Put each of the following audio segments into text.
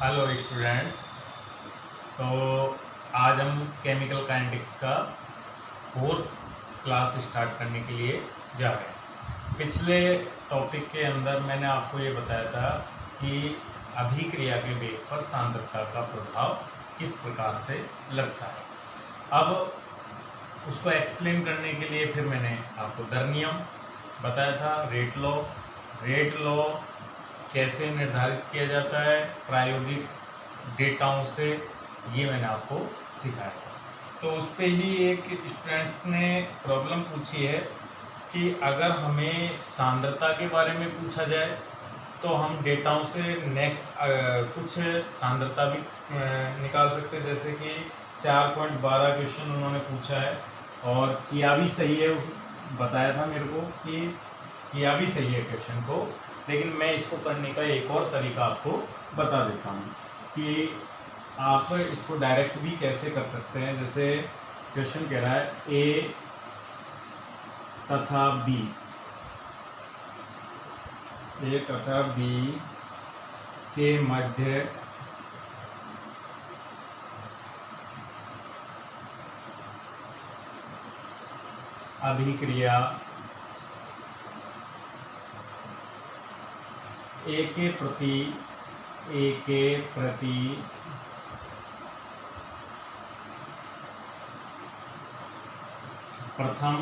Hello students. तो आज हम केमिकल काइनेटिक्स का 4th क्लास स्टार्ट करने के लिए जा रहे हैं। पिछले टॉपिक के अंदर मैंने आपको ये बताया था कि अभिक्रिया के वेग पर सांद्रता का प्रभाव किस प्रकार से लगता है। अब उसको एक्सप्लेन करने के लिए फिर मैंने आपको दर नियम बताया था, रेट लॉ कैसे निर्धारित किया जाता है प्रायोगिक डेटाओं से, ये मैंने आपको सिखाया। तो उस पे ही एक स्टूडेंट्स ने प्रॉब्लम पूछी है कि अगर हमें सांद्रता के बारे में पूछा जाए तो हम डेटाओं से कुछ सांद्रता भी निकाल सकते हैं। जैसे कि 4.12 क्वेश्चन उन्होंने पूछा है और किया भी सही है, बताया था मेरे को कि किया भी सही है क्वेश्चन को। लेकिन मैं इसको करने का एक और तरीका आपको बता देता हूँ कि आप इसको डायरेक्ट भी कैसे कर सकते हैं। जैसे क्वेश्चन कह रहा है ए तथा बी के मध्य अभिक्रिया ए के प्रति प्रथम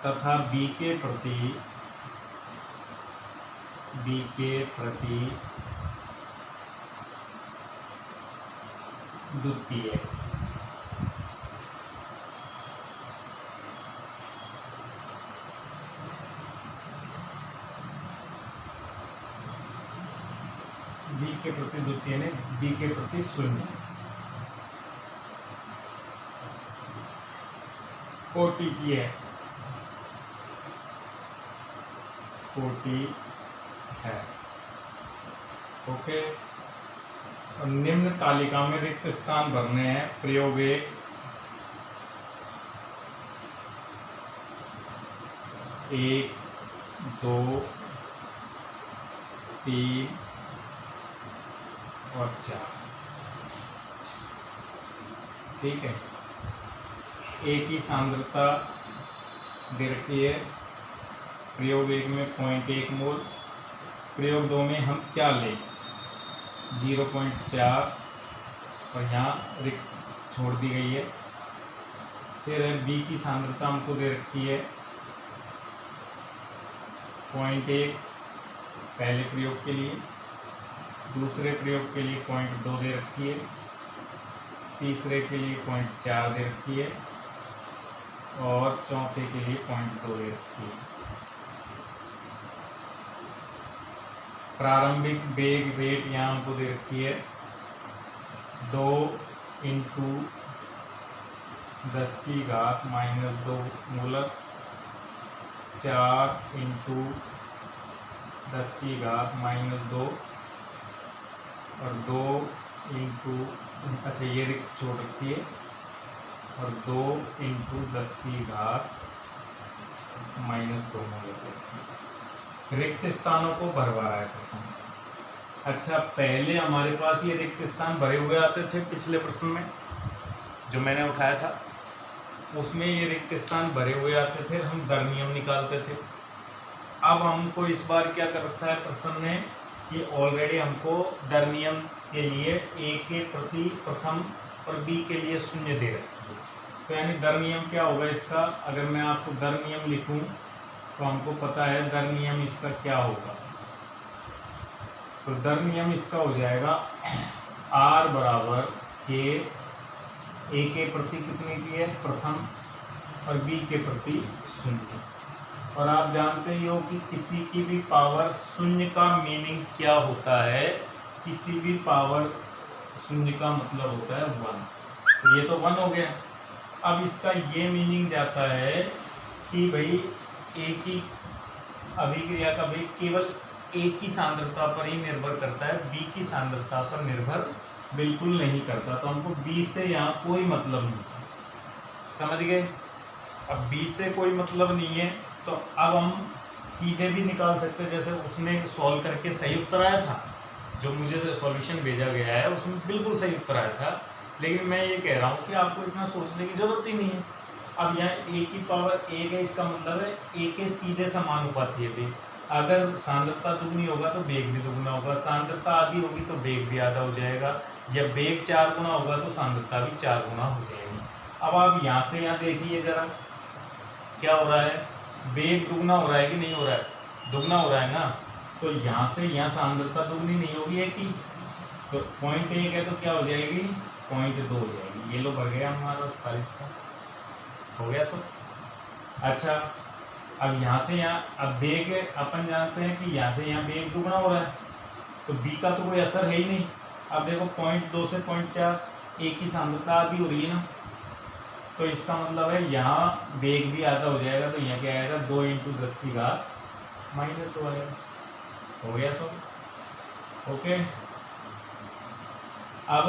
तथा बी के प्रति द्वितीय बी के प्रति द्वितीय ने बी के प्रति शून्य कोटि की है, ओके। और निम्न तालिका में रिक्त स्थान भरने हैं। प्रयोग 1, 1, 2, 3 और 4, ठीक है। ए की सांद्रता दे रखी है प्रयोग 1 में 0.1 मोल। प्रयोग 2 में हम क्या लें, 0.4 और यहाँ रिक्त छोड़ दी गई है। फिर बी की सांद्रता हमको दे रखी है 0.1 पहले प्रयोग के लिए, दूसरे प्रयोग के लिए 0.2 दे रखी है, तीसरे के लिए 0.4 दे रखी है और चौथे के लिए 0.2 दे रखी है। प्रारंभिक वेग रेट यहाँ हमको दे रखी है 2 × 10⁻² मोलर, 4 × 10⁻² और 2 × अच्छा ये रिक्त छोड़ रखी है और 2 × 10⁻² मोलर। रिक्त स्थानों को भरवा रहा है प्रश्न। अच्छा, पहले हमारे पास ये रिक्त स्थान भरे हुए आते थे। पिछले प्रश्न में जो मैंने उठाया था उसमें ये रिक्त स्थान भरे हुए आते थे, हम दर नियम निकालते थे। अब हमको इस बार क्या कर रखा है प्रश्न ने कि ऑलरेडी हमको दर नियम के लिए ए के प्रति प्रथम और बी के लिए शून्य दे रखी है। तो यानी दर नियम क्या होगा इसका, अगर मैं आपको दर नियम लिखूं तो हमको पता है दर नियम इसका क्या होगा। तो दर नियम इसका हो जाएगा R बराबर के ए के प्रति कितने की है, प्रथम, और बी के प्रति शून्य। और आप जानते ही हो कि किसी की भी पावर शून्य का मीनिंग क्या होता है। किसी भी पावर शून्य का मतलब होता है 1। तो ये तो 1 हो गया। अब इसका ये मीनिंग जाता है कि भाई ए की अभिक्रिया का वेग केवल ए की सांद्रता पर ही निर्भर करता है, बी की सांद्रता पर निर्भर बिल्कुल नहीं करता। तो हमको बी से यहाँ कोई मतलब नहीं, समझ गए। अब बी से कोई मतलब नहीं है तो अब हम सीधे भी निकाल सकते हैं, जैसे उसने सॉल्व करके सही उत्तर आया था, जो मुझे सॉल्यूशन भेजा गया है उसमें बिल्कुल सही उत्तर आया था। लेकिन मैं ये कह रहा हूँ कि आपको इतना सोचने की जरूरत ही नहीं है। अब यहाँ a की पावर 1 है, इसका मतलब है a के सीधे समानुपाती है वेग। अगर सांद्रता दुगनी होगा तो वेग भी दुगना होगा, सांद्रता आधी होगी तो वेग भी आधा हो जाएगा, या वेग 4 गुना होगा तो सांद्रता भी 4 गुना हो जाएगी। अब आप यहाँ से यहाँ देखिए जरा क्या हो रहा है, वेग दुगना हो रहा है कि नहीं हो रहा है, दुगना हो रहा है ना, तो यहाँ से यहाँ सांद्रता दुगनी नहीं होगी एक ही, तो 0.1 है तो क्या हो जाएगी 0.2 हो जाएगी। ये लो भर गया हमारा 40 का हो गया सो। अच्छा अब यहाँ से यहाँ, अब वेग अपन जानते हैं कि यहाँ से यहाँ वेग दुगना हो रहा है, तो b का तो कोई असर है ही नहीं। अब देखो 0.2 से 0.4 एक ही सांद्रता आधी हो रही है ना, तो इसका मतलब है यहाँ वेग भी आधा हो जाएगा, तो यहाँ क्या आएगा 2 × 10 की घात -2 आएगा। हो गया सो ओके। अब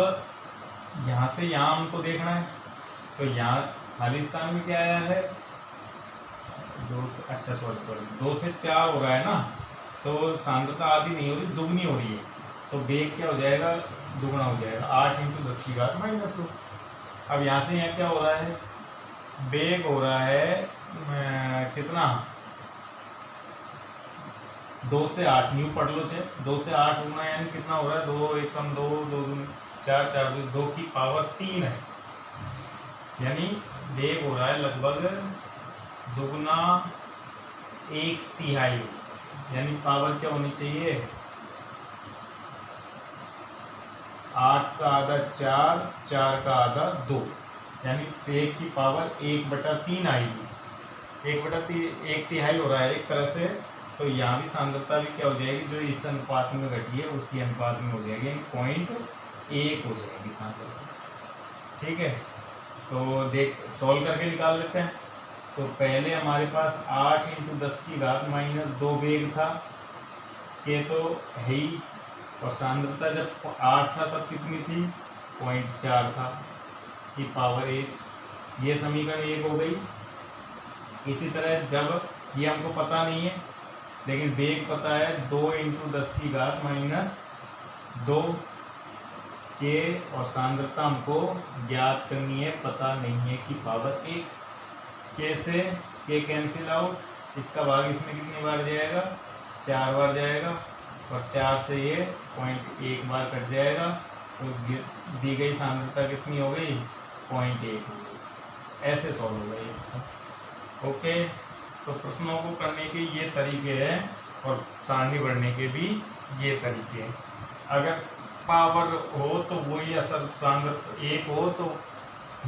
यहाँ से यहाँ हमको देखना है, तो यहाँ खाली स्थान में क्या आया है 2 से 4 हो रहा है ना, तो सांद्रता आधी नहीं हो रही दुगनी हो रही है, तो वेग क्या हो जाएगा दुगना हो जाएगा 8 × 10 की घात -2। अब यहाँ से यहाँ क्या हो रहा है, वेग हो रहा है कितना 2 से 8 न्यू पढ़ लो से 2 से 8 होना यानी कितना हो रहा है 2 × 1 = 2, 2 × 4 4 2 की पावर 3 है, यानी वेग हो रहा है लगभग दुगना 1/3, यानी पावर क्या होनी चाहिए 8 का आधा 4, 4 का आधा 2, यानी वेग की पावर 1/3 आएगी। 1/3 हो रहा है एक तरह से, तो यहाँ भी सांद्रता भी क्या हो जाएगी जो इस अनुपात में घटी है उसी अनुपात में हो जाएगी, 0.1 हो जाएगी सांद्रता। ठीक है, तो देख सॉल्व करके निकाल लेते हैं। तो पहले हमारे पास 8 × 10 की घात -2 वेग था, के तो है ही, और सांद्रता जब 8 था तब कितनी थी 0.4 था की पावर 1, ये समीकरण 1 हो गई। इसी तरह जब ये हमको पता नहीं है लेकिन वेग पता है 2 × 10 की घात -2 के, और सांद्रता हमको ज्ञात करनी है, पता नहीं है कि पावर 1। के से के कैंसिल आउट, इसका भाग इसमें कितनी बार जाएगा 4 बार जाएगा, और 4 से ये 0.1 बार कट जाएगा, तो दी गई सांद्रता कितनी हो गई 0.1 हो गई। ऐसे सॉल्व हो गई। ओके, तो प्रश्नों को करने के ये तरीके हैं और सारणी बढ़ने के भी ये तरीके हैं। अगर पावर हो तो वही असर सांद्रता 1 हो तो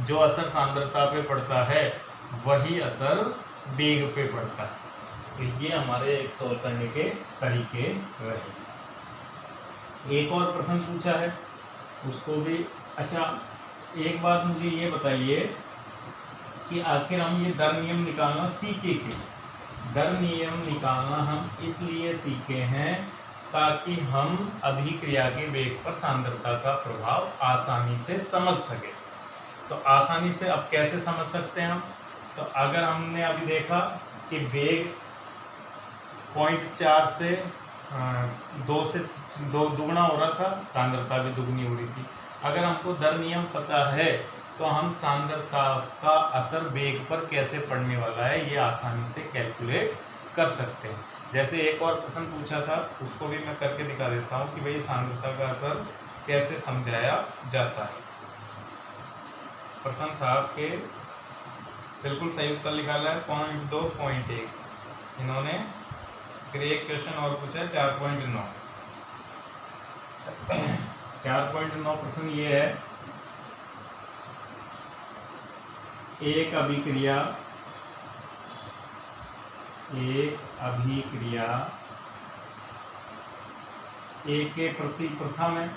जो असर सांद्रता पे पड़ता है वही असर वेग पे पड़ता है। तो ये हमारे एक सॉल्व करने के तरीके रहे। एक और प्रश्न पूछा है उसको भी। अच्छा, एक बात मुझे ये बताइए कि आखिर हम ये दर नियम निकालना सीखे क्यों? दर नियम निकालना हम इसलिए सीखे हैं ताकि हम अभिक्रिया के वेग पर सांद्रता का प्रभाव आसानी से समझ सके। तो आसानी से अब कैसे समझ सकते हैं हम? तो अगर हमने अभी देखा कि वेग 0.4 से 2 से 2 दुगना हो रहा था, सांद्रता भी दुगनी हो रही थी। अगर हमको दर नियम पता है तो हम सांद्रता का असर वेग पर कैसे पड़ने वाला है ये आसानी से कैलकुलेट कर सकते हैं। जैसे एक और प्रश्न पूछा था उसको भी मैं करके दिखा देता हूँ कि भाई सांद्रता का असर कैसे समझाया जाता है। प्रश्न था आपके बिल्कुल सही उत्तर निकाला है 0.2 0.1। इन्होंने फिर एक क्वेश्चन और पूछा है 4.9। 4.9 प्रश्न ये है, एक अभिक्रिया ए के प्रति प्रथम है,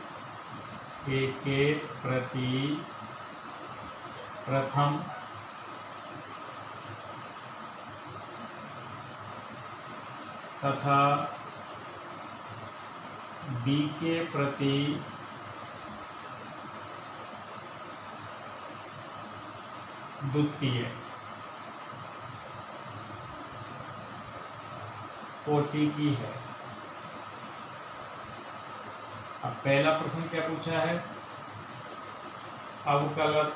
ए के प्रति प्रथम तथा बी के प्रति द्वितीय कोटि की है। अब पहला प्रश्न क्या पूछा है, अवकलित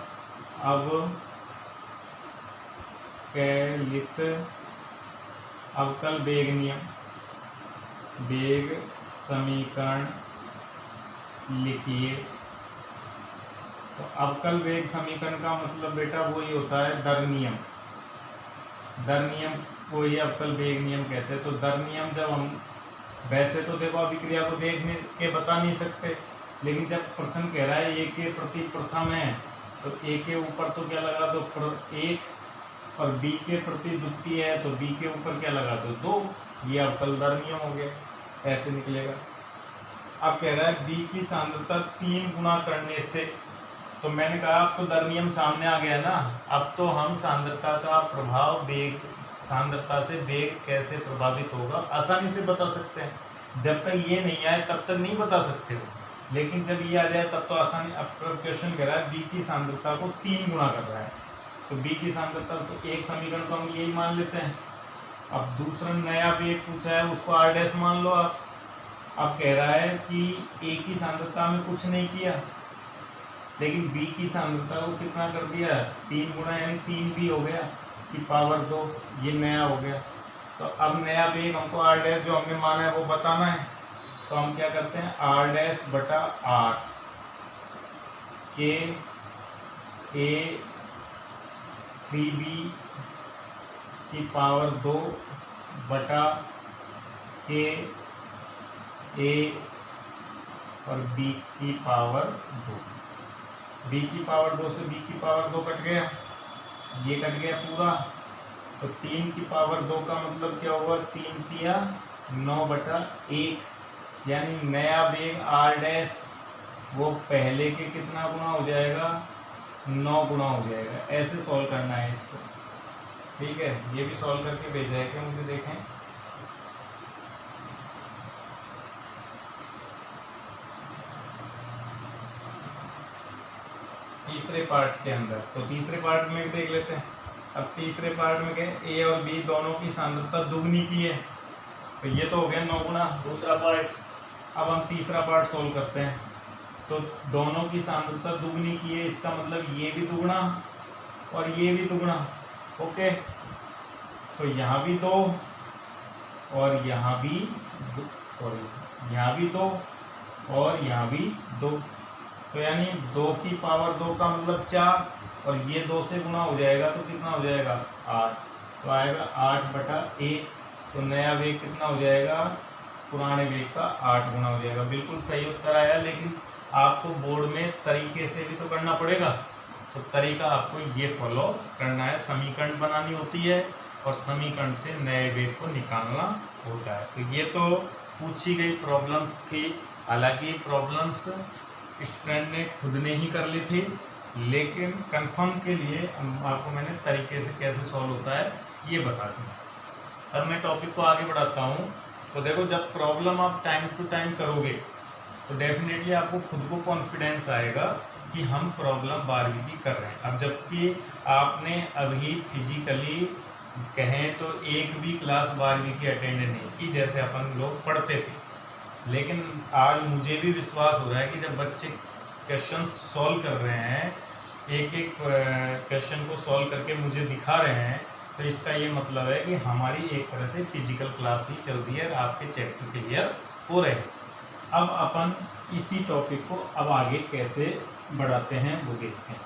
अवकल वेग नियम, वेग समीकरण लिखिए। तो अवकल वेग समीकरण का मतलब बेटा वही होता है दर नियम। दर नियम को ही अवकल वेग नियम कहते हैं। तो दर नियम जब हम, वैसे तो देखो अभिक्रिया को देखने के बता नहीं सकते, लेकिन जब प्रश्न कह रहा है ए के प्रति प्रथम है तो ए के ऊपर तो क्या लगा दो, एक, और बी के प्रति द्वितीय है तो बी के ऊपर क्या लगा दो, दो। ये अवकल दर नियम हो गया, ऐसे निकलेगा। अब कह रहा है बी की सांद्रता 3 गुना करने से, तो मैंने कहा अब तो दर नियम सामने आ गया ना। अब तो हम सांद्रता का प्रभाव वेग, सांद्रता से वेग कैसे प्रभावित होगा आसानी से बता सकते हैं। जब तक ये नहीं आए तब तक नहीं बता सकते हो, लेकिन जब ये आ जाए तब तो आसानी। अब क्वेश्चन कह रहा है बी की सांद्रता को 3 गुना कर रहा है, तो बी की सांद्रता, तो एक समीकरण तो हम यही मान लेते हैं। अब दूसरा नया वेग पूछा है, उसको आर डैश मान लो आप। अब कह रहा है कि ए की सांद्रता में कुछ नहीं किया, लेकिन बी की सांद्रता को कितना कर दिया, 3 गुना, यानी 3 भी हो गया कि पावर 2, ये नया हो गया। तो अब नया वेग हमको आर डैश जो हमने माना है वो बताना है। तो हम क्या करते हैं, आर डैश बटा आर के ए 3b की पावर 2 बटा के ए और बी की पावर 2। बी की पावर 2 से बी की पावर 2 कट गया, ये कट गया पूरा। तो 3 की पावर 2 का मतलब क्या हुआ, 3 तिया 9 बटा 1, यानी नया वेग आर डैश वो पहले के कितना गुना हो जाएगा, 9 गुना हो जाएगा। ऐसे सॉल्व करना है इसको, ठीक है। ये भी सॉल्व करके भेजा है क्या, मुझे देखें। तीसरे पार्ट के अंदर, तो तीसरे पार्ट में देख लेते हैं। अब तीसरे पार्ट में क्या, ए और बी दोनों की सांद्रता दुगनी की है, तो ये तो हो गया 9 गुना दूसरा पार्ट। अब हम तीसरा पार्ट सोल्व करते हैं। तो दोनों की सांद्रता दुगनी की है, इसका मतलब ये भी दुगना और ये भी दुगना, ओके। तो यहाँ भी 2 और यहाँ भी, सॉरी यहाँ भी 2 और यहाँ भी 2, तो यानी 2 की पावर 2 का मतलब 4, और ये 2 से गुना हो जाएगा तो कितना हो जाएगा, 8। तो आएगा 8 बटा 1। तो नया वेग कितना हो जाएगा, पुराने वेग का 8 गुना हो जाएगा। बिल्कुल सही उत्तर आया, लेकिन आपको बोर्ड में तरीके से भी तो करना पड़ेगा। तो तरीका आपको ये फॉलो करना है, समीकरण बनानी होती है और समीकरण से नए वेग को निकालना होता है। तो ये तो पूछी गई प्रॉब्लम्स थी, हालांकि प्रॉब्लम्स स्टूडेंट ने खुद ने ही कर ली थी, लेकिन कंफर्म के लिए आपको मैंने तरीके से कैसे सॉल्व होता है ये बता दिया। अब मैं टॉपिक को आगे बढ़ाता हूँ। तो देखो, जब प्रॉब्लम आप टाइम टू टाइम करोगे तो डेफिनेटली आपको खुद को कॉन्फिडेंस आएगा कि हम प्रॉब्लम 12वीं की कर रहे हैं। अब जबकि आपने अभी फिजिकली कहें तो एक भी क्लास 12वीं की अटेंड नहीं की जैसे अपन लोग पढ़ते थे, लेकिन आज मुझे भी विश्वास हो रहा है कि जब बच्चे क्वेश्चन सॉल्व कर रहे हैं, एक एक क्वेश्चन को सॉल्व करके मुझे दिखा रहे हैं, तो इसका ये मतलब है कि हमारी एक तरह से फिजिकल क्लास ही चल रही है और आपके चैप्टर क्लियर हो रहे हैं। अब अपन इसी टॉपिक को अब आगे कैसे बढ़ाते हैं वो देखते हैं।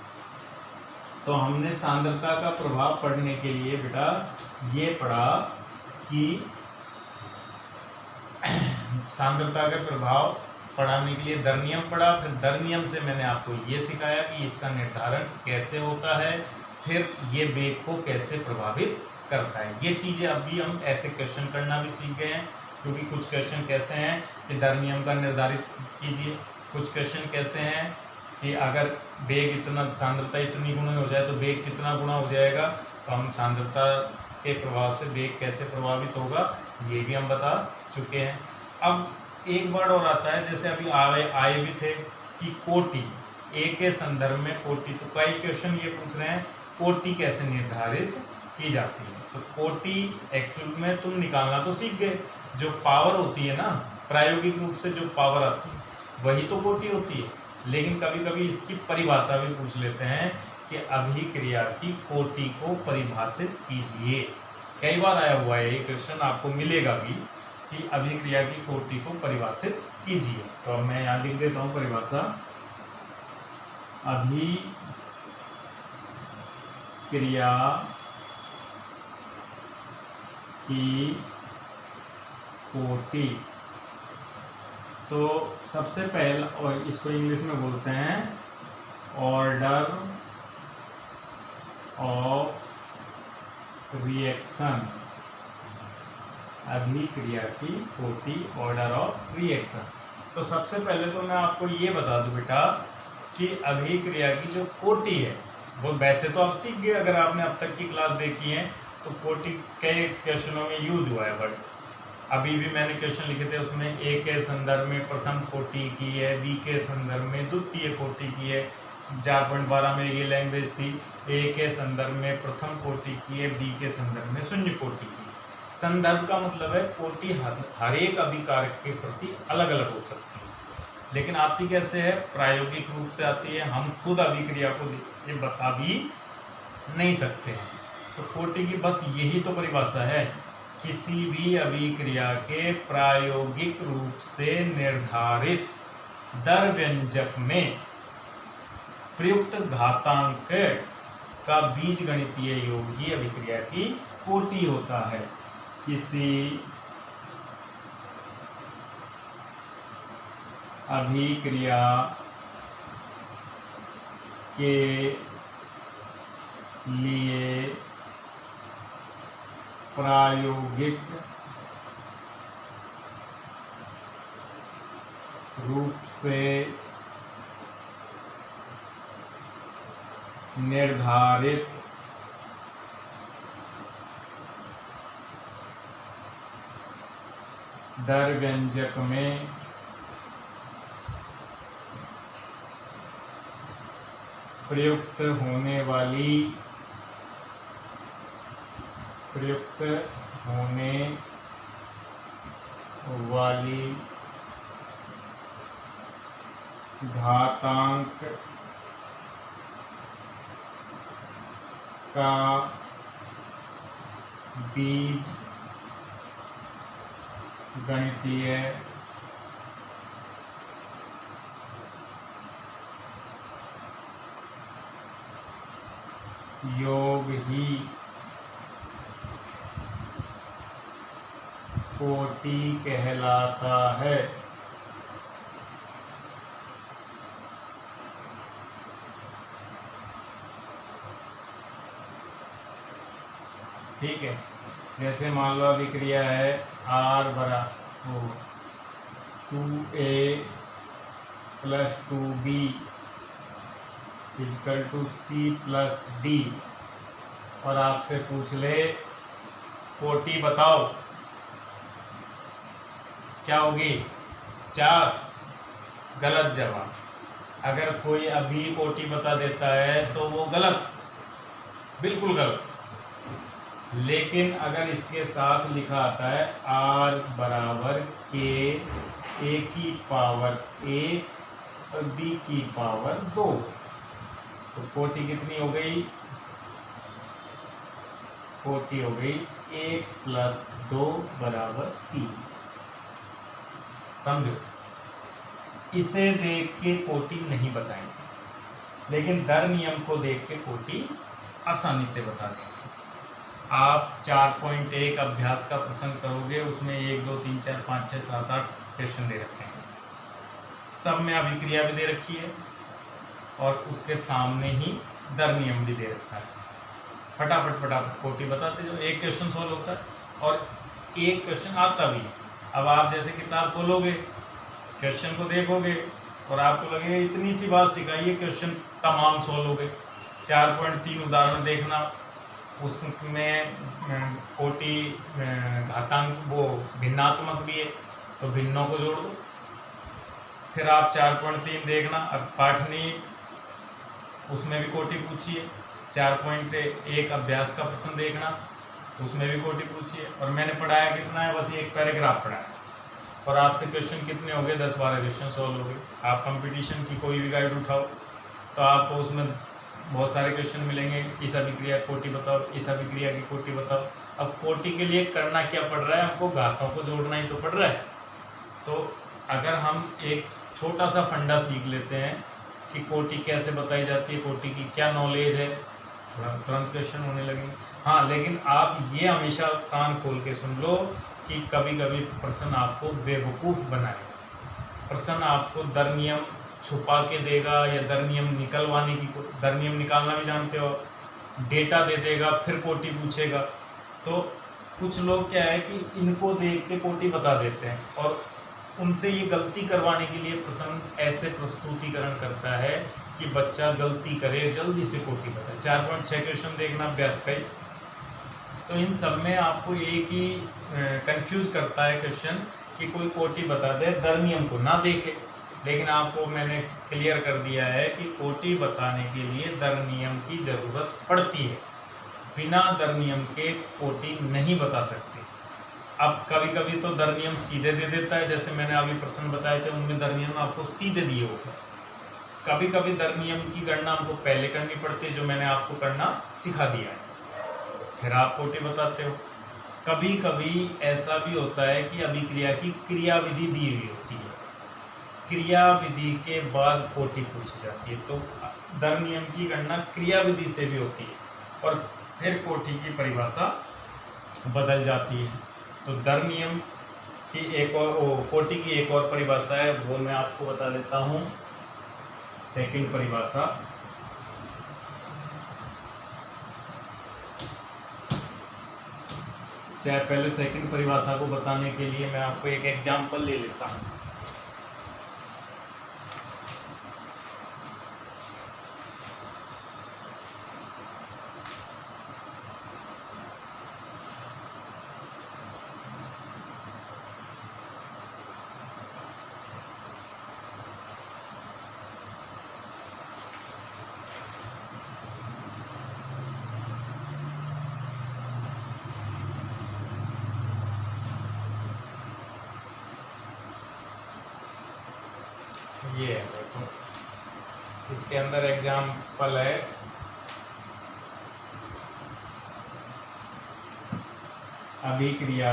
तो हमने सांद्रता का प्रभाव पढ़ने के लिए बेटा ये पढ़ा कि सांद्रता का प्रभाव पढ़ाने के लिए दर नियम पढ़ा, फिर दर नियम से मैंने आपको ये सिखाया कि इसका निर्धारण कैसे होता है, फिर ये वेग को कैसे प्रभावित करता है। ये चीज़ें अभी हम ऐसे क्वेश्चन करना भी सीख गए हैं, क्योंकि कुछ क्वेश्चन कैसे हैं कि दर नियम का निर्धारित कीजिए, कुछ क्वेश्चन कैसे हैं कि अगर वेग इतना, सांद्रता इतनी गुना हो जाए तो वेग कितना गुना हो जाएगा, तो हम सांद्रता के प्रभाव से वेग कैसे प्रभावित होगा ये भी हम बता चुके हैं। अब एक वर्ड और आता है, जैसे अभी आए भी थे कि कोटि, ए के संदर्भ में कोटि। तो कई क्वेश्चन ये पूछ रहे हैं कोटि कैसे निर्धारित की जाती है। तो कोटि एक्चुअल में तुम निकालना तो सीख गए, जो पावर होती है ना, प्रायोगिक रूप से जो पावर आती है वही तो कोटि होती है। लेकिन कभी कभी इसकी परिभाषा भी पूछ लेते हैं कि अभिक्रिया की कोटि को परिभाषित कीजिए। कई बार आया हुआ है ये क्वेश्चन, आपको मिलेगा भी कि अभिक्रिया की कोटि को परिभाषित कीजिए। तो अब मैं यहाँ लिख देता हूँ परिभाषा, अभिक्रिया की कोटि। तो सबसे पहला, और इसको इंग्लिश में बोलते हैं ऑर्डर ऑफ रिएक्शन। अभिक्रिया की कोटि, ऑर्डर ऑफ रिएक्शन। तो सबसे पहले तो मैं आपको ये बता दूं बेटा कि अभिक्रिया की जो कोटि है वो वैसे तो आप सीख गए, अगर आपने अब तक की क्लास देखी है तो कोटि कई क्वेश्चनों में यूज हुआ है। बट अभी भी मैंने क्वेश्चन लिखे थे, उसमें ए के संदर्भ में प्रथम कोटि की है, बी के संदर्भ में द्वितीय कोटि की है। 4.12 में ये लैंग्वेज थी, ए के संदर्भ में प्रथम कोटि की है, बी के संदर्भ में शून्य कोटि की। संदर्भ का मतलब है कोटि हर एक अभिकारक के प्रति अलग अलग हो सकती है, लेकिन आती कैसे है, प्रायोगिक रूप से आती है। हम खुद अभिक्रिया को ये बता भी नहीं सकते हैं। तो कोटि की बस यही तो परिभाषा है, किसी भी अभिक्रिया के प्रायोगिक रूप से निर्धारित दर व्यंजक में प्रयुक्त घातांक का बीजगणितीय योग ही अभिक्रिया की कोटि होता है। किसी अभिक्रिया के लिए प्रायोगिक रूप से निर्धारित दर व्यंजक में प्रयुक्त होने वाली घातांक का बीज गणितीय योग ही कोटि कहलाता है। ठीक है, जैसे मान लो अभिक्रिया है R बराबर 2A + 2B = C + D, और आपसे पूछ ले कोटि बताओ, क्या होगी? 4। गलत जवाब। अगर कोई अभी कोटि बता देता है तो वो गलत, बिल्कुल गलत। लेकिन अगर इसके साथ लिखा आता है R बराबर K A की पावर 1 और B की पावर 2, तो कोटि कितनी हो गई? कोटि हो गई 1 + 2 = 3। समझो, इसे देख के कोटि नहीं बताएंगे, लेकिन दर नियम को देख के कोटि आसानी से बता देंगे। आप 4.1 अभ्यास का प्रश्न करोगे, उसमें 1 2 3 4 5 6 7 8 क्वेश्चन दे रखे हैं, सब में अभिक्रिया भी दे रखी है और उसके सामने ही दर नियम भी दे रखा है। फटाफट कोटि बताते जो एक क्वेश्चन सॉल्व होता है और एक क्वेश्चन आता भी है। अब आप जैसे किताब खोलोगे, क्वेश्चन को देखोगे और आपको लगेगा इतनी सी बात सिखाइए, क्वेश्चन तमाम सॉल्व हो गए। 4.3 उदाहरण देखना, उसमें कोटि घातांक वो भिन्नात्मक भी है, तो भिन्नों को जोड़ दो। फिर आप 4.3 देखना, अब पाठनीक, उसमें भी कोटि पूछिए, 4.1 अभ्यास का प्रश्न देखना, उसमें भी कोटि पूछिए। और मैंने पढ़ाया कितना है, बस एक पैराग्राफ पढ़ाया और आपसे क्वेश्चन कितने हो गए, 10-12 क्वेश्चन सॉल्व हो गए। आप कंपटीशन की कोई भी गाइड उठाओ तो आपको उसमें बहुत सारे क्वेश्चन मिलेंगे, इस अभिक्रिया कोटि बताओ, इस अभिक्रिया की कोटि बताओ। अब कोटि के लिए करना क्या पड़ रहा है, हमको घातों को जोड़ना ही तो पड़ रहा है। तो अगर हम एक छोटा सा फंडा सीख लेते हैं कि कोटि कैसे बताई जाती है, कोटि की क्या नॉलेज है, थोड़ा तुरंत क्वेश्चन होने लगेंगे। हाँ, लेकिन आप ये हमेशा कान खोल के सुन लो कि कभी कभी प्रश्न आपको बेवकूफ़ बनाएगा। प्रश्न आपको दर नियम छुपा के देगा या दर नियम निकलवाने की, दर नियम निकालना भी जानते हो, डेटा दे देगा फिर कोटि पूछेगा। तो कुछ लोग क्या है कि इनको देख के कोटि बता देते हैं और उनसे ये गलती करवाने के लिए प्रश्न ऐसे प्रस्तुतिकरण करता है कि बच्चा गलती करे, जल्दी से कोटि बताए। 4.6 क्वेश्चन देखना अभ्यास का ही। तो इन सब में आपको एक ही कंफ्यूज करता है क्वेश्चन कि कोई कोटि बता दे, दर नियम को ना देखे। लेकिन आपको मैंने क्लियर कर दिया है कि कोटि बताने के लिए दर नियम की ज़रूरत पड़ती है, बिना दर नियम के कोटि नहीं बता सकते। अब कभी कभी तो दर नियम सीधे दे देता है, जैसे मैंने अभी प्रश्न बताए थे उनमें दर नियम आपको सीधे दिए होगा। कभी कभी दर नियम की गणना हमको पहले करनी पड़ती है, जो मैंने आपको करना सिखा दिया है, फिर आप कोटि बताते हो। कभी कभी ऐसा भी होता है कि अभिक्रिया की क्रियाविधि दी हुई होती है, क्रियाविधि के बाद कोटि पूछी जाती है। तो दर नियम की गणना क्रियाविधि से भी होती है और फिर कोटि की परिभाषा बदल जाती है। तो दर नियम की एक और कोटि की एक और परिभाषा है, वो मैं आपको बता देता हूँ। सेकंड परिभाषा, चाहे पहले सेकंड परिभाषा को बताने के लिए मैं आपको एक एग्जाम्पल ले लेता हूँ। ये है, देखो इसके अंदर एग्जाम्पल है। अभिक्रिया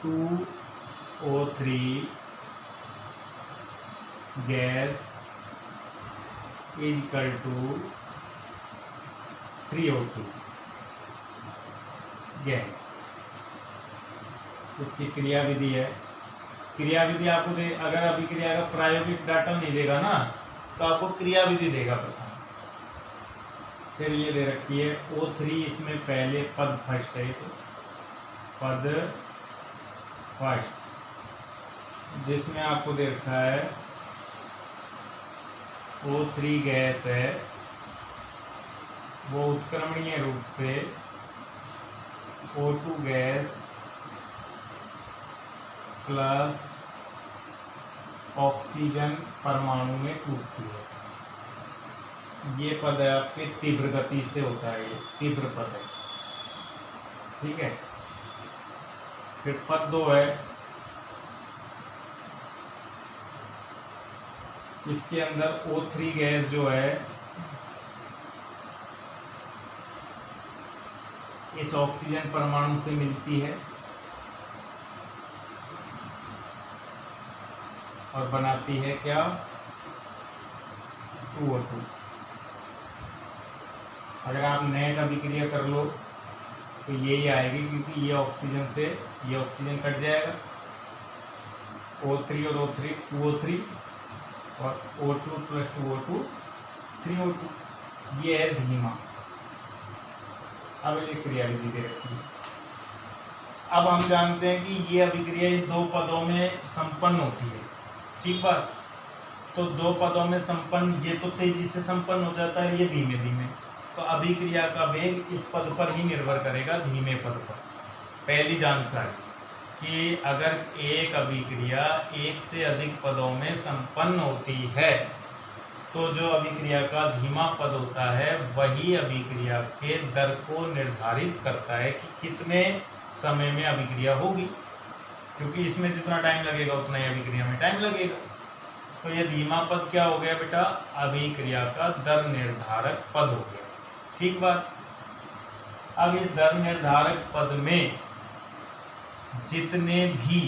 2O3 gas is equal to 3O2 gas. इसकी क्रियाविधि है। क्रियाविधि आपको दे, अगर अभिक्रिया का प्रायोगिक डाटा नहीं देगा ना तो आपको क्रियाविधि देगा प्रश्न। फिर ये दे रखी है O3, इसमें पहले पद फर्स्ट है, तो पद फर्स्ट जिसमें आपको दे रखा है O3 गैस है, वो उत्क्रमणीय रूप से O2 गैस प्लस ऑक्सीजन परमाणु में टूटती है। ये पद है आपके तीव्र गति से होता है, ये तीव्र पद है, ठीक है। फिर पद 2 है, इसके अंदर O3 गैस जो है इस ऑक्सीजन परमाणु से मिलती है और बनाती है क्या, 2O2। अगर आप नेट अभिक्रिया कर लो तो यही आएगी, क्योंकि ये ऑक्सीजन से ये ऑक्सीजन कट जाएगा, O3 और O3 2O3 और O2 प्लस 2O2 3O2। ये है धीमा। अब ये क्रियाविधि दे रखी है। अब हम जानते हैं कि ये अभिक्रिया 2 पदों में संपन्न होती है, ठीक बात। तो 2 पदों में संपन्न, ये तो तेजी से संपन्न हो जाता है, ये धीमे धीमे। तो अभिक्रिया का वेग इस पद पर ही निर्भर करेगा, धीमे पद पर। पहली जानकारी, कि अगर एक अभिक्रिया एक से अधिक पदों में संपन्न होती है तो जो अभिक्रिया का धीमा पद होता है वही अभिक्रिया के दर को निर्धारित करता है कि कितने समय में अभिक्रिया होगी, क्योंकि इसमें जितना टाइम लगेगा उतना ही अभिक्रिया में टाइम लगेगा। तो ये धीमा पद क्या हो गया बेटा, अभिक्रिया का दर निर्धारक पद हो गया। ठीक बात। अब इस दर निर्धारक पद में जितने भी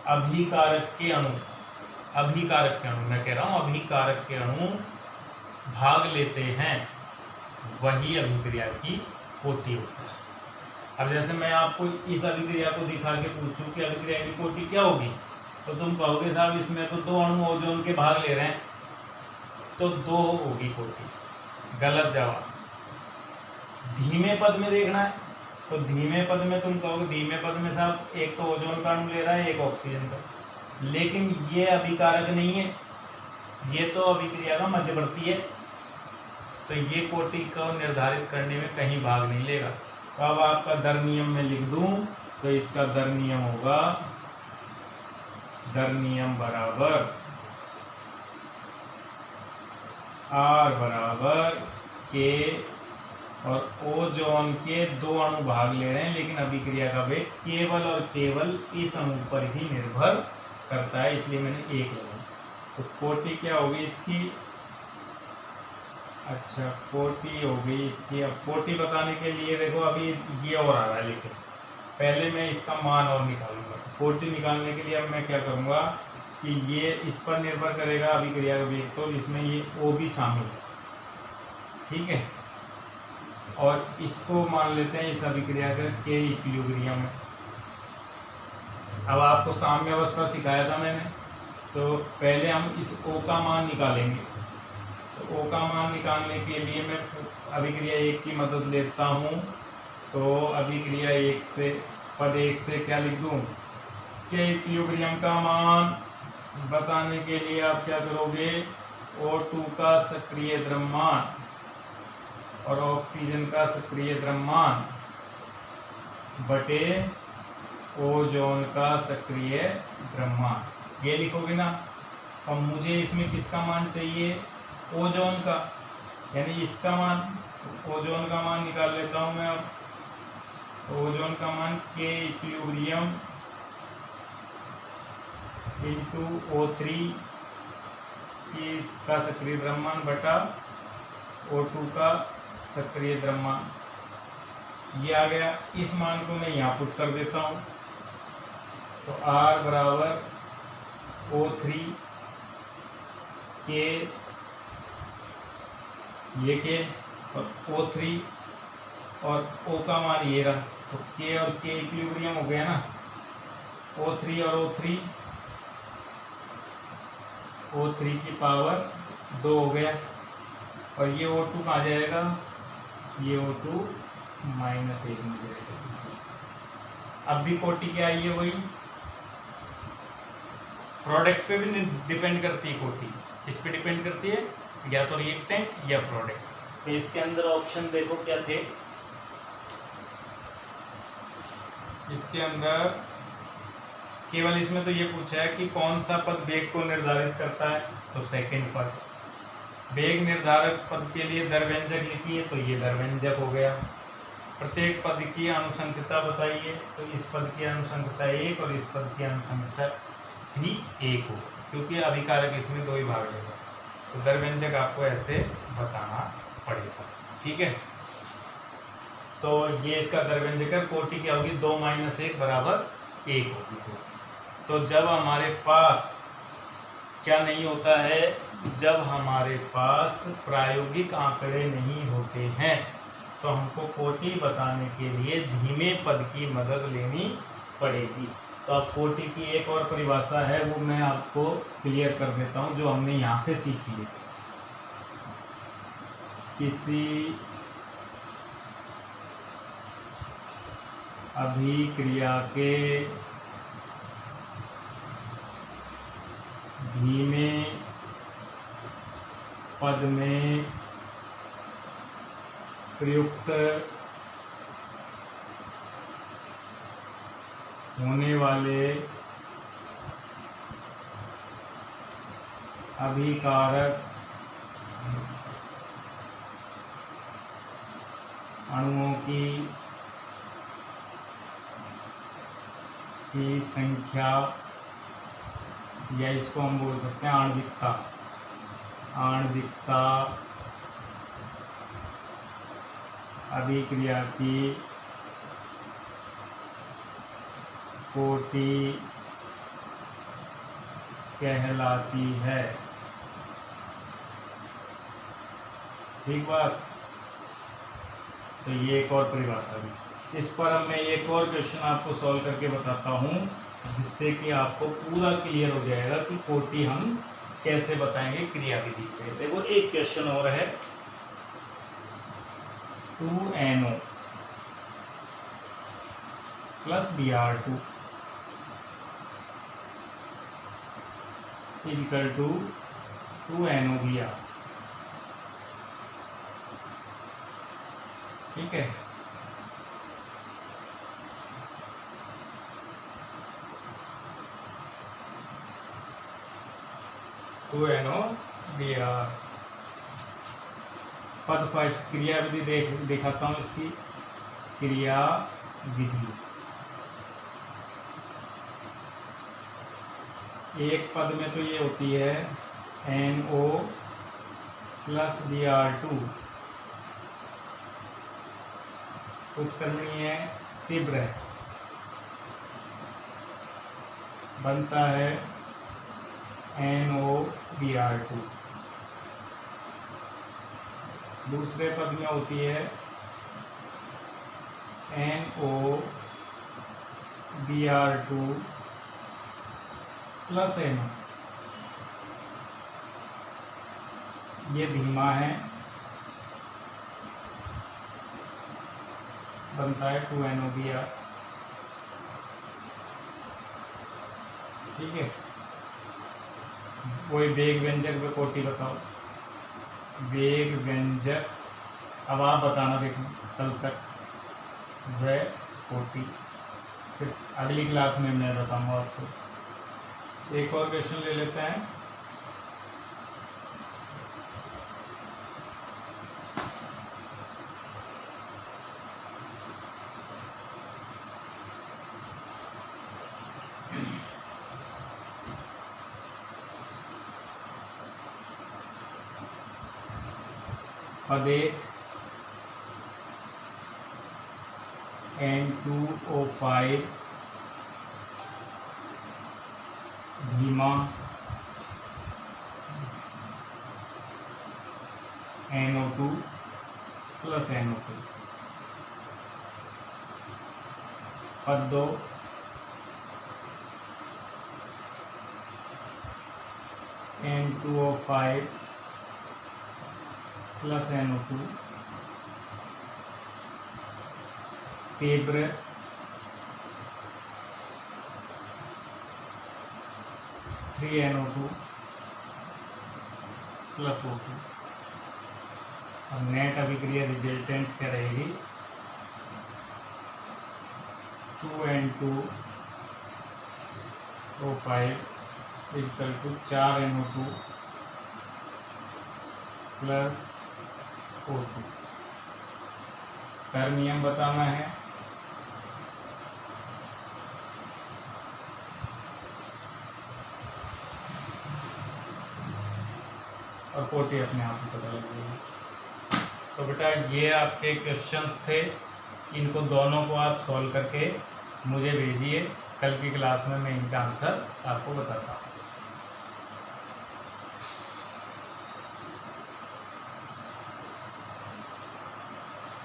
अभिकारक के अणु मैं कह रहा हूं अभिकारक के अणु भाग लेते हैं वही अभिक्रिया की कोटि होता है। अब जैसे मैं आपको इस अभिक्रिया को दिखा के पूछूं कि अभिक्रिया की कोटि क्या होगी, तो तुम कहोगे साहब इसमें तो 2 अणु ओजोन के भाग ले रहे हैं तो 2 होगी कोटि। गलत जवाब। धीमे पद में देखना है तो धीमे पद में तुम कहोगे धीमे पद में साहब एक तो ओजोन का अणु ले रहा है एक ऑक्सीजन का, लेकिन ये अभिकारक नहीं है, ये तो अभिक्रिया का मध्यवर्ती है, तो ये कोटि को निर्धारित करने में कहीं भाग नहीं लेगा। तो अब आपका दर नियम में लिख दूं तो इसका दर नियम होगा, दर नियम बराबर R बराबर K, और ओजोन के 2 अणु भाग ले रहे हैं लेकिन अभिक्रिया का वेग केवल और केवल इस अणु पर ही निर्भर करता है, इसलिए मैंने 1 लिखा। तो कोटि क्या होगी इसकी, अच्छा कोटि होगी इसकी। अब कोटि बताने के लिए देखो अभी ये और आ रहा है, लेकिन पहले मैं इसका मान और निकालूंगा। कोटि निकालने के लिए अब मैं क्या करूँगा कि ये इस पर निर्भर करेगा अभिक्रिया का वेग, तो इसमें ये O भी शामिल है। ठीक है, और इसको मान लेते हैं इस अभिक्रिया का के इक्विलिब्रियम है। अब आपको साम्य अवस्था सिखाया था मैंने, तो पहले हम इस O का मान निकालेंगे। तो O का मान निकालने के लिए मैं अभिक्रिया 1 की मदद लेता हूँ। तो अभिक्रिया 1 से पद 1 से क्या लिख दूँ, के इक्विलिब्रियम का मान बताने के लिए आप क्या करोगे, O2 का सक्रिय द्रव्यमान और ऑक्सीजन का सक्रिय द्रव्यमान बटे ओजोन का सक्रिय द्रव्यमान, ये लिखोगे ना। अब मुझे इसमें किसका मान चाहिए, ओजोन का, यानी इसका मान, ओजोन का मान निकाल लेता हूँ मैं। अब ओजोन का मान के इक्विलिब्रियम इंटू O3 इसका सक्रिय द्रव्यमान बटा O2 का सक्रिय द्रव्यमान, ये आ गया। इस मान को मैं यहाँ पुट कर देता हूँ। तो R बराबर O3 के, ये के और O3 और O का मान ये रहा, तो K और K इक्विलिब्रियम हो गया ना। O3 और O3 की पावर 2 हो गया, और ये O2 कहाँ जाएगा, ये O2 -1 में जाएगा। अब भी कोटि क्या आई है, वही प्रोडक्ट पे भी डिपेंड करती है कोटि। किस पे डिपेंड करती है, या तो रिएक्टेंट या प्रोडक्ट। तो इसके अंदर ऑप्शन देखो क्या थे, इसके अंदर केवल इसमें तो ये पूछा है कि कौन सा पद वेग को निर्धारित करता है, तो सेकंड पद। वेग निर्धारक पद के लिए दर व्यंजक लिखिए, तो ये दर व्यंजक हो गया। प्रत्येक पद की अनुसंख्यता बताइए, तो इस पद की अनुसंख्यता 1 और इस पद की अनुसंख्यता भी 1 हो, क्योंकि अभिकारक इसमें 2 ही भाग लेगा। तो दर व्यंजक आपको ऐसे बताना पड़ेगा। ठीक है, तो ये इसका दर व्यंजक है। कोटि क्या होगी, 2 - 1 बराबर 1 होगी। तो जब हमारे पास क्या नहीं होता है, जब हमारे पास प्रायोगिक आंकड़े नहीं होते हैं तो हमको कोटि बताने के लिए धीमे पद की मदद लेनी पड़ेगी। तो अब कोटि की एक और परिभाषा है, वो मैं आपको क्लियर कर देता हूँ, जो हमने यहाँ से सीखी है। किसी अभिक्रिया के धीमे पद में प्रयुक्त होने वाले अभिकारक अणुओं की संख्या, या इसको हम बोल सकते हैं आणविकता अभिक्रिया की कोटि कहलाती है। ठीक बात। तो ये एक और परिभाषा भी, इस पर अब मैं एक और क्वेश्चन आपको सॉल्व करके बताता हूँ, जिससे कि आपको पूरा क्लियर हो जाएगा कि कोटि हम कैसे बताएंगे क्रिया विधि से। देखो एक क्वेश्चन और है, 2NO plus Br2 is equal to 2NOBr। ठीक है। NOBr पद फर्स्ट क्रिया विधि दिखाता हूँ इसकी। क्रिया विधि एक पद में तो ये होती है NO प्लस Br2, उत्क्रमणीय तीव्र है, बनता है NOBr2। दूसरे पद में होती है NOBr2 प्लस NO, ये धीमा है, बनता है 2NOBr। ठीक है। कोई वेग व्यंजक व कोटि बताओ। वेग व्यंजक अब आप बताना, देखो कल तक व कोटि, फिर अगली क्लास में मैं बताऊंगा आपको। एक और क्वेश्चन ले लेते हैं। पद एक N2O5 धीमा, NO2 प्लस NO2। पद दो N2O5 प्लस NO2 तीव्र, NO2 प्लस O2। अब नेट अभिक्रिया रिजल्टेंट क्या रहेगी? 2N2O5 equal to 4NO2 plus O2। कर नियम बताना है। और कोटि अपने आप ही पता लग जाएगी। तो बेटा ये आपके क्वेश्चंस थे, इनको दोनों को आप सॉल्व करके मुझे भेजिए। कल की क्लास में मैं इनका आंसर आपको बताता हूँ।